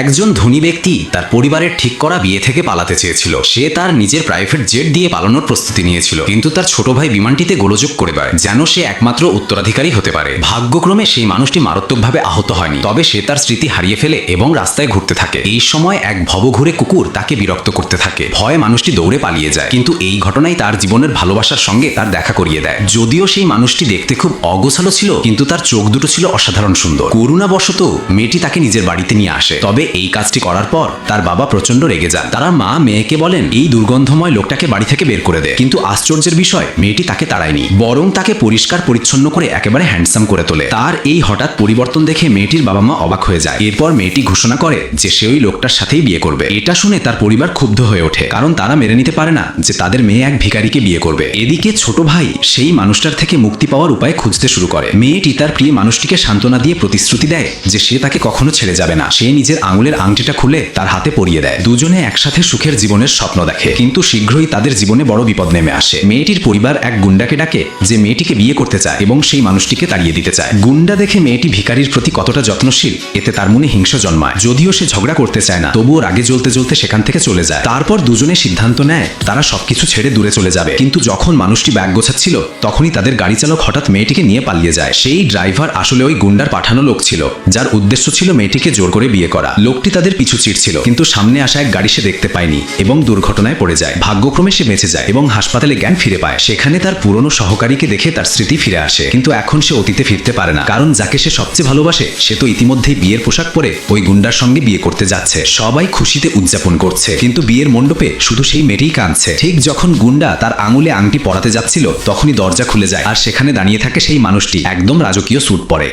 একজন ধনী ব্যক্তি তার পরিবারের ঠিক করা বিয়ে থেকে পালাতে চেয়েছিল। সে তার নিজের প্রাইভেট জেট দিয়ে পালানোর প্রস্তুতি নিয়েছিল, কিন্তু তার ছোট ভাই বিমানটিতে গোলযোগ করে দেয় যেন সে একমাত্র উত্তরাধিকারী হতে পারে। ভাগ্যক্রমে সেই মানুষটি মারাত্মকভাবে আহত হয়নি, তবে সে তার স্মৃতি হারিয়ে ফেলে এবং রাস্তায় ঘুরতে থাকে। এই সময় এক ভবঘুরে কুকুর তাকে বিরক্ত করতে থাকে। ভয়ে মানুষটি দৌড়ে পালিয়ে যায়, কিন্তু এই ঘটনাই তার জীবনের ভালোবাসার সঙ্গে তার দেখা করিয়ে দেয়। যদিও সেই মানুষটি দেখতে খুব অগোছালো ছিল, কিন্তু তার চোখ দুটো ছিল অসাধারণ সুন্দর। করুণাবশত মেয়েটি তাকে নিজের বাড়িতে নিয়ে আসে, তবে এই কাজটি করার পর তার বাবা প্রচন্ড রেগে যান। তারা মা মেয়েকে বলেন এই দুর্গন্ধময় লোকটাকে বাড়ি থেকে বের করে দেয়, কিন্তু আশ্চর্যের বিষয় মেয়েটি তাকে তাড়ায়নি, বরং তাকে পরিষ্কার পরিচ্ছন্ন করে একেবারে হ্যান্ডসাম করে তোলে। তার এই হঠাৎ পরিবর্তন দেখে মেয়েটির বাবা মা অবাক হয়ে যায়। এরপর মেয়েটি ঘোষণা করে যে সে ওই লোকটার সাথেই বিয়ে করবে। এটা শুনে তার পরিবার ক্ষুব্ধ হয়ে ওঠে, কারণ তারা মেনে নিতে পারে না যে তাদের মেয়ে এক ভিখারিকে বিয়ে করবে। এদিকে ছোট ভাই সেই মানুষটার থেকে মুক্তি পাওয়ার উপায় খুঁজতে শুরু করে। মেয়েটি তার প্রিয় মানুষটিকে সান্ত্বনা দিয়ে প্রতিশ্রুতি দেয় যে সে তাকে কখনো ছেড়ে যাবে না। সে নিজের আঙুলের আংটিটা খুলে তার হাতে পরিয়ে দেয়। দুজনে একসাথে সুখের জীবনের স্বপ্ন দেখে, কিন্তু শীঘ্রই তাদের জীবনে বড় বিপদ নেমে আসে। মেয়েটির পরিবার এক গুন্ডাকে ডাকে যে মেয়েটিকে বিয়ে করতে চায় এবং সেই মানুষটিকে তাড়িয়ে দিতে চায়। গুন্ডা দেখে মেয়েটি ভিখারির প্রতি কতটা যত্নশীল, এতে তার মনে হিংসা জন্মায়। যদিও সে ঝগড়া করতে চায় না, তবুও রাগে জ্বলতে জ্বলতে সেখান থেকে চলে যায়। তারপর দুজনে সিদ্ধান্ত নেয় তারা সবকিছু ছেড়ে দূরে চলে যাবে। কিন্তু যখন মানুষটি ব্যাগ গোছাচ্ছিল, তখনই তাদের গাড়ি চালক হঠাৎ মেয়েটিকে নিয়ে পালিয়ে যায়। সেই ড্রাইভার আসলে ওই গুন্ডার পাঠানো লোক ছিল, যার উদ্দেশ্য ছিল মেয়েটিকে জোর করে বিয়ে করা। লোকটি তাদের পিছু ছিল, কিন্তু সামনে আসা এক গাড়ি সে দেখতে পায়নি এবং দুর্ঘটনায় পড়ে যায়। ভাগ্যক্রমে সে বেঁচে যায় এবং হাসপাতালে জ্ঞান ফিরে পায়। সেখানে তার পুরনো সহকারীকে দেখে তার স্মৃতি ফিরে আসে, কিন্তু এখন সে অতীতে ফিরতে পারে না, কারণ যাকে সে সবচেয়ে ভালোবাসে সে তো ইতিমধ্যেই বিয়ের পোশাক পরে ওই গুন্ডার সঙ্গে বিয়ে করতে যাচ্ছে। সবাই খুশিতে উদযাপন করছে, কিন্তু বিয়ের মণ্ডপে শুধু সেই মেয়েটিই কাঁদছে। ঠিক যখন গুন্ডা তার আঙুলে আংটি পরাতে যাচ্ছিল, তখনই দরজা খুলে যায় আর সেখানে দাঁড়িয়ে থাকে সেই মানুষটি, একদম রাজকীয় স্যুট পরে।